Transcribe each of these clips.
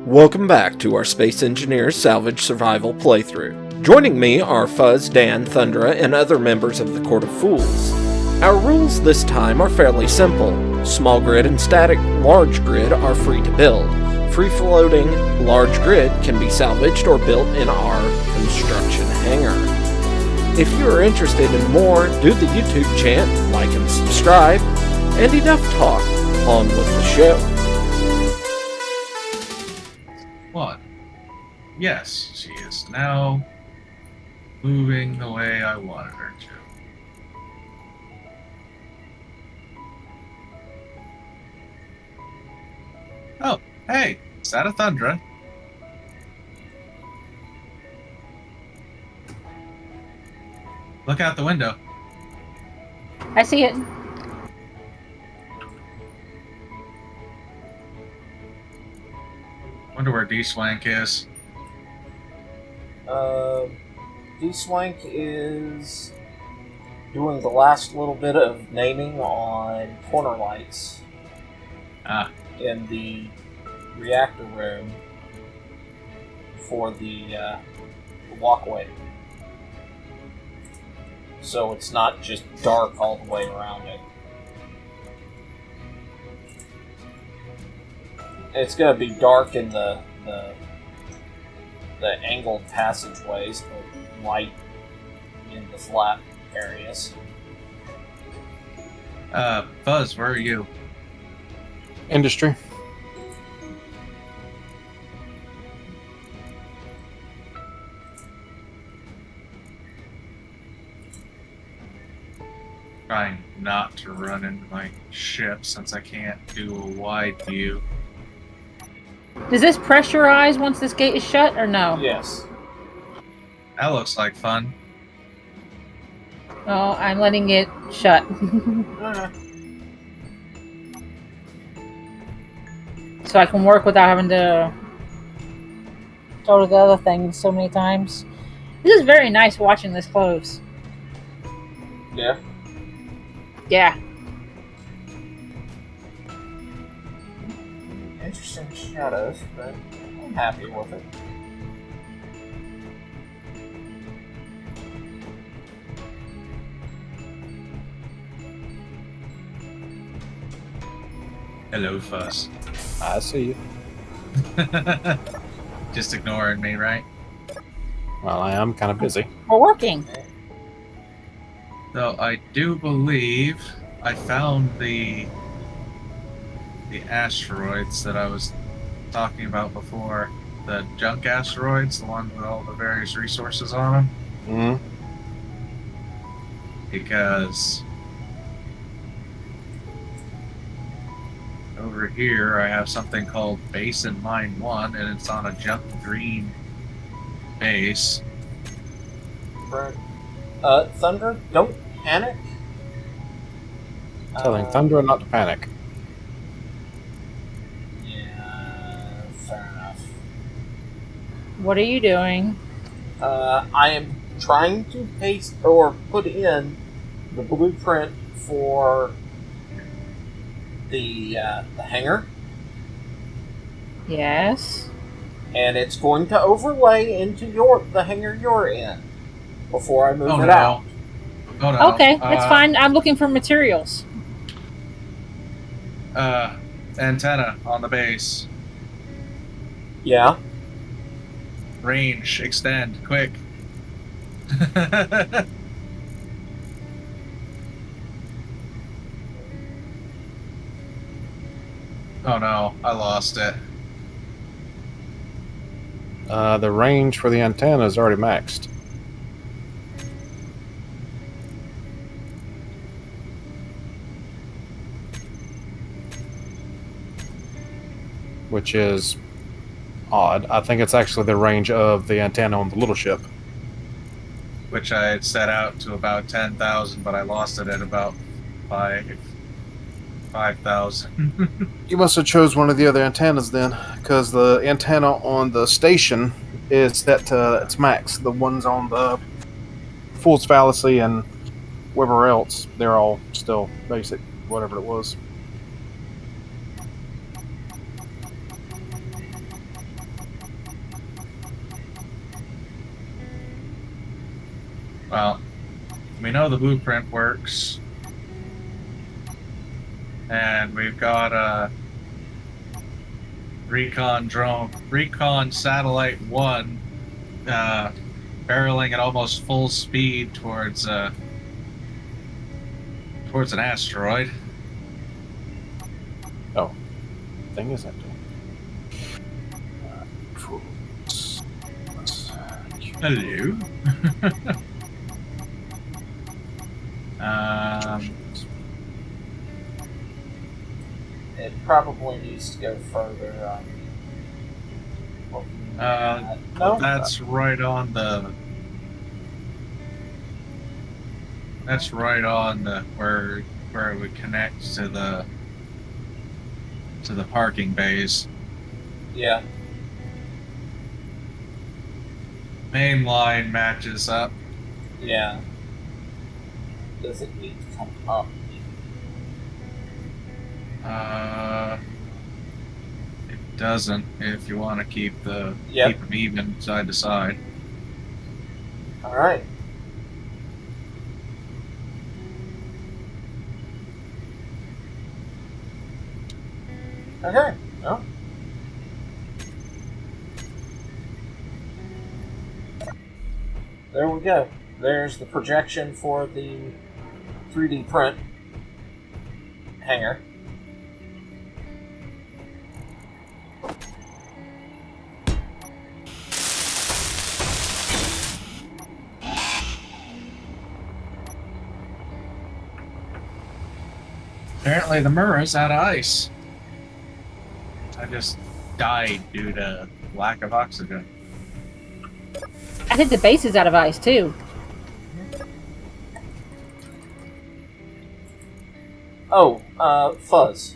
Welcome back to our Space Engineers Salvage Survival playthrough. Joining me are Fuzz, Dan, Thundra, and other members of the Court of Fools. Our rules this time are fairly simple. Small grid and static large grid are free to build. Free-floating large grid can be salvaged or built in our construction hangar. If you are interested in more, do the YouTube chant, like and subscribe, and enough talk. On with the show. What? Yes, she is now moving the way I wanted her to. Oh, hey, is that a Thundra? Look out the window. I see it. Wonder where D-Swank is. D-Swank is doing the last little bit of naming on corner lights in the reactor room for the walkway. So it's not just dark all the way around it. It's going to be dark in the angled passageways, but light in the flat areas. Fuzz, where are you? Industry. Trying not to run into my ship since I can't do a wide view. Does this pressurize once this gate is shut, or no? Yes. That looks like fun. Oh, I'm letting it shut. So I can work without having to go to the other thing so many times. This is very nice watching this close. Yeah. Yeah. Interesting shadows, but I'm happy with it. Hello, Fuzz. I see you. Just ignoring me, right? Well, I am kind of busy. We're working. So I do believe I found the asteroids that I was talking about before. The junk asteroids, the ones with all the various resources on them. Because over here I have something called Base in Mine 1, and it's on a junk green base. Right. Thunder, don't panic. Telling Thundra not to panic. Yeah, fair enough. What are you doing? I am trying to paste or put in the blueprint for the hangar, Yes. and it's going to overlay into the hangar you're in before I move Oh, it no. out. Oh, no. Okay, that's fine. I'm looking for materials. Antenna on the base. Yeah. Range, extend, quick. Oh no, I lost it. The range for the antenna is already maxed. Which is odd. I think it's actually the range of the antenna on the little ship. Which I had set out to about 10,000, but I lost it at about 5,000. You must have chose one of the other antennas then, because the antenna on the station is set to its max. The ones on the Fool's Fallacy and wherever else, they're all still basic, whatever it was. Well, we know the blueprint works. And we've got a Recon Satellite 1 barreling at almost full speed towards an asteroid. Oh, thing is empty. Hello. It probably needs to go further. No, That's right on the. That's right on the where it would connect to the parking bays. yeah. Main line matches up. Yeah. Does it need to come up? It doesn't. If you want to keep them even side to side. All right. Okay. Well. There we go. There's the projection for the 3D print hangar. Apparently the Murrah's out of ice. I just died due to lack of oxygen. I think the base is out of ice too. Oh, Fuzz.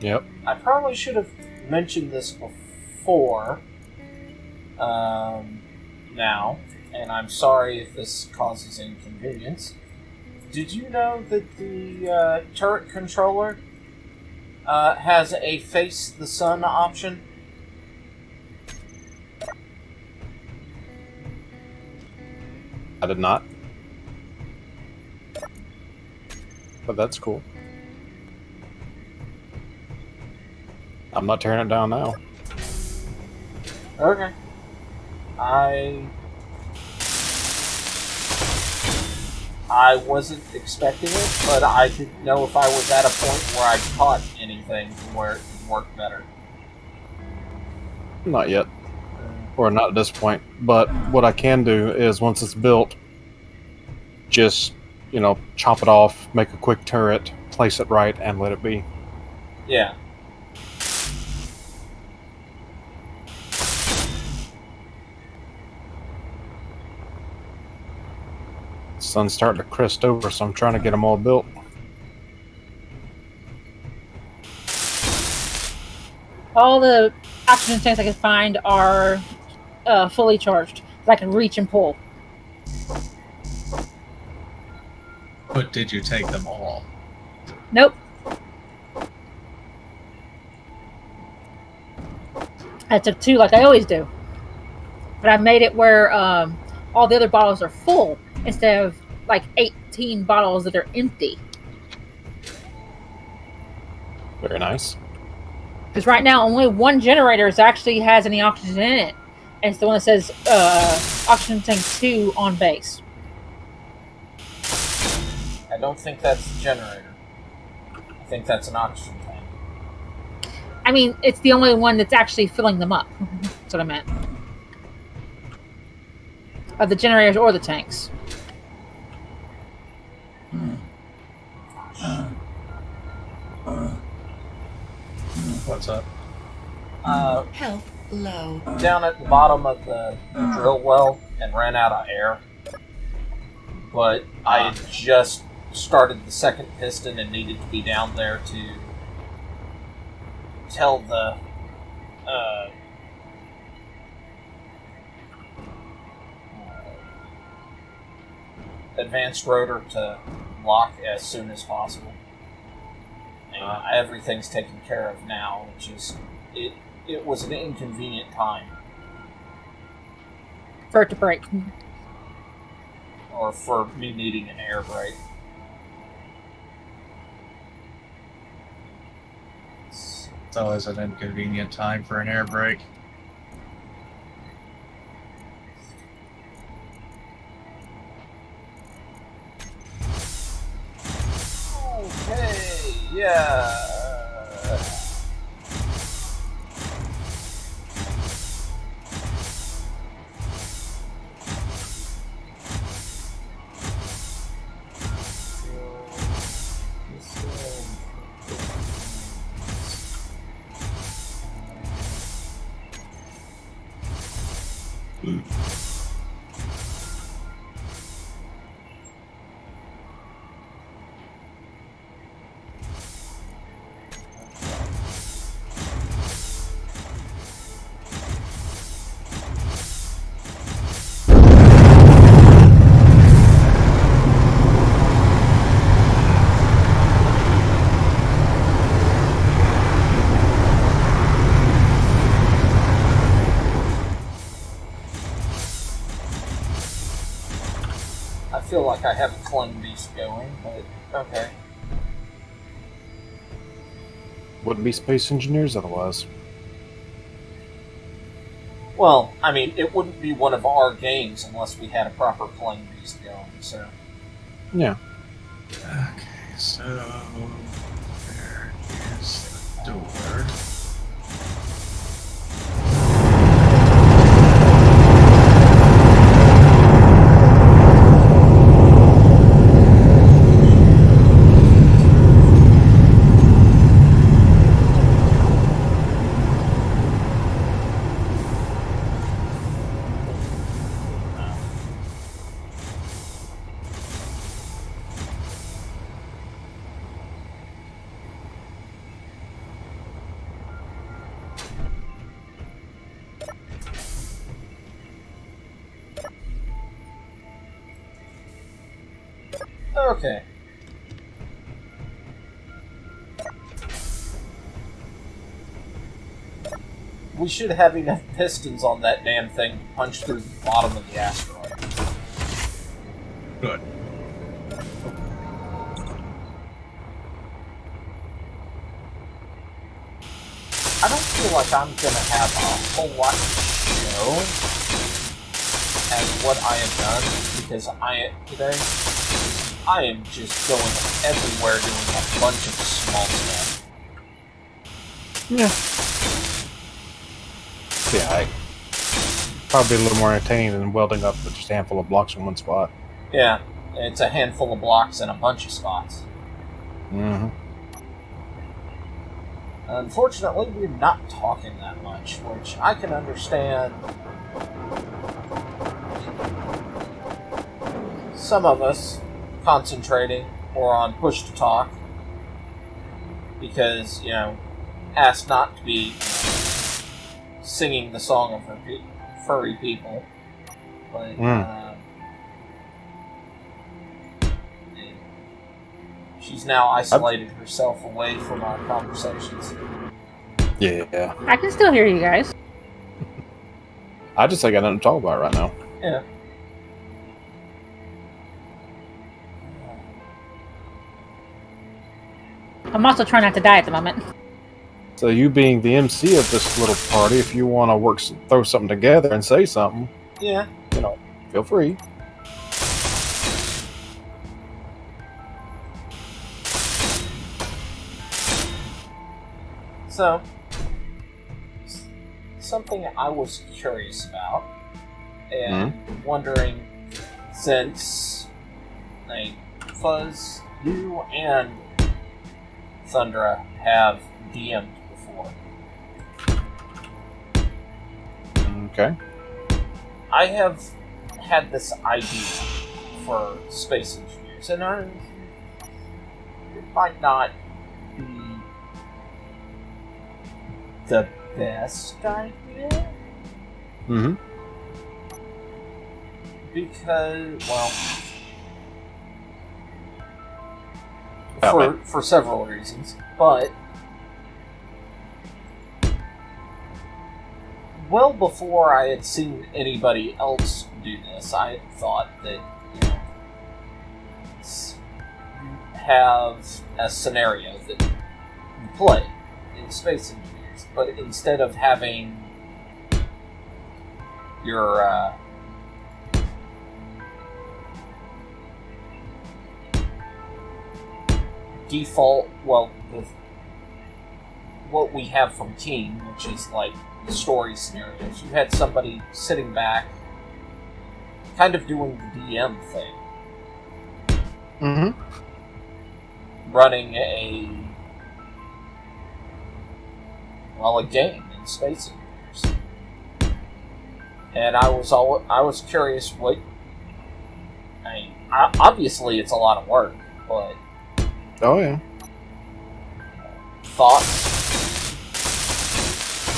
Yep. I probably should have mentioned this before. Now, and I'm sorry if this causes inconvenience. Did you know that the turret controller has a face the sun option? I did not. But that's cool. I'm not tearing it down now. Okay. I wasn't expecting it, but I didn't know if I was at a point where I caught anything where it would work better. Not yet. Or not at this point. But what I can do is once it's built, just, chop it off, make a quick turret, place it right, and let it be. Yeah. Sun's starting to crest over, so I'm trying to get them all built. All the oxygen tanks I can find are fully charged. I can reach and pull. But did you take them all? Nope. I took 2 like I always do. But I made it where all the other bottles are full instead of like 18 bottles that are empty. Very nice. Because right now only one generator actually has any oxygen in it. And it's the one that says oxygen tank 2 on base. I don't think that's a generator. I think that's an oxygen tank. I mean, it's the only one that's actually filling them up. That's what I meant. Of the generators or the tanks. What's up? Health low. Down at the bottom of the drill well and ran out of air. But I had just started the second piston and needed to be down there to tell the advanced rotor to lock as soon as possible. And everything's taken care of now. It was an inconvenient time. For it to break. or for me needing an air break. It's always an inconvenient time for an air break. Okay, yeah. I feel like I have a clone beast going, but okay. Wouldn't be Space Engineers otherwise. Well, I mean, it wouldn't be one of our games unless we had a proper clone beast going, so... Yeah. Okay, so there is the door. Okay. We should have enough pistons on that damn thing to punch through the bottom of the asteroid. Good. I don't feel like I'm gonna have a whole lot to show as what I have done, because today I am just going everywhere doing a bunch of small stuff. Yeah. Yeah, probably a little more entertaining than welding up just a handful of blocks in one spot. Yeah, it's a handful of blocks and a bunch of spots. Mm-hmm. Unfortunately, we're not talking that much, which I can understand. Some of us concentrating or on push to talk because, asked not to be singing the song of furry people, but she's now isolated herself away from our conversations. Yeah. I can still hear you guys. I just ain't got nothing to talk about right now. Yeah. I'm also trying not to die at the moment. So you being the MC of this little party, if you want to throw something together and say something, Yeah. Feel free. So, something I was curious about and wondering, since Fuzz, you and Thundra have DM'd before. Okay. I have had this idea for Space Engineers, and it might not be the best idea. Mm-hmm. Because, well, Okay. for several reasons, but well before I had seen anybody else do this, I thought that have a scenario that you play in Space Engineers, but instead of having your default, well, what we have from Team, which is like story scenarios, you had somebody sitting back, kind of doing the DM thing. Running a game in Space Engineers. And I was curious what, obviously it's a lot of work, but Oh yeah. thoughts?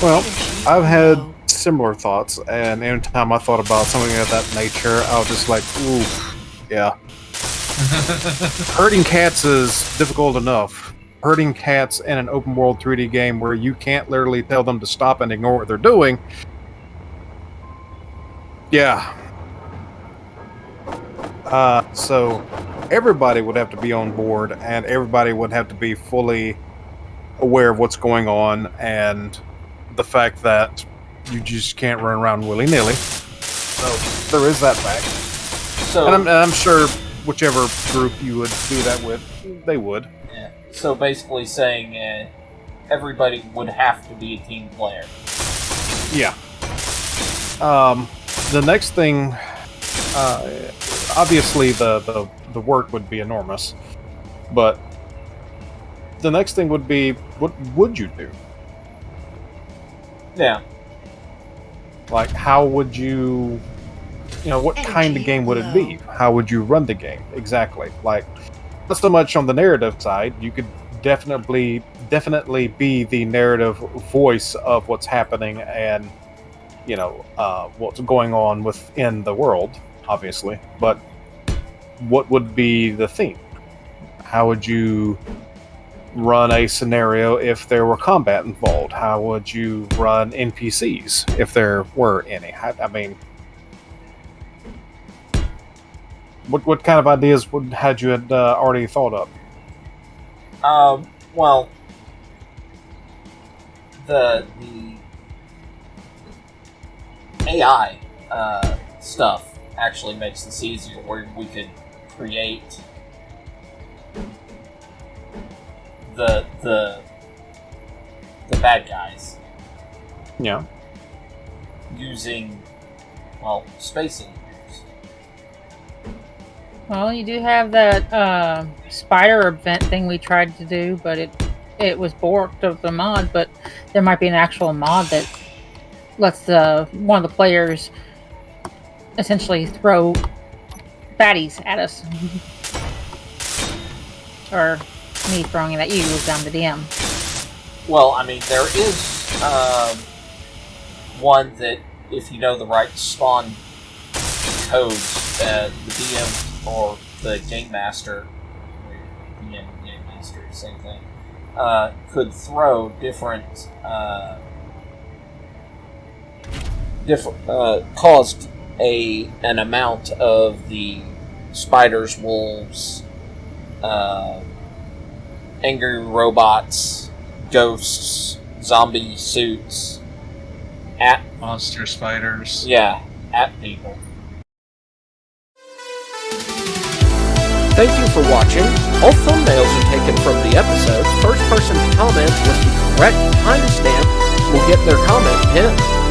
Well, I've had similar thoughts, and every time I thought about something of that nature, I was just like, ooh, yeah. Herding cats is difficult enough. Herding cats in an open world 3D game where you can't literally tell them to stop and ignore what they're doing. Yeah. So everybody would have to be on board, and everybody would have to be fully aware of what's going on, and the fact that you just can't run around willy-nilly. So there is that fact. So, and I'm sure whichever group you would do that with, they would. yeah. So basically saying everybody would have to be a team player. Yeah. The next thing, obviously the work would be enormous, but the next thing would be, what would you do? Yeah. Like, how would you, what kind of game would it be? How would you run the game? Exactly. Like, not so much on the narrative side. You could definitely be the narrative voice of what's happening and, what's going on within the world, obviously. But what would be the theme? How would you run a scenario if there were combat involved? How would you run NPCs if there were any? I mean, what kind of ideas had you already thought of? Well, the AI stuff actually makes this easier, where we could create the bad guys. Yeah. Using, Space Engineers. Well, you do have that spider event thing we tried to do, but it was borked of the mod. But there might be an actual mod that lets one of the players essentially throw baddies at us. Or me throwing it at you as I'm the DM. Well, I mean, there is one that, if you know the right spawn codes, the DM or the Game Master, DM and Game Master, same thing, could throw different caused an amount of the spiders, wolves, angry robots, ghosts, zombie suits at Monster spiders. at people. Thank you for watching. All thumbnails are taken from the episode. First person to comment with the correct timestamp will get their comment pinned.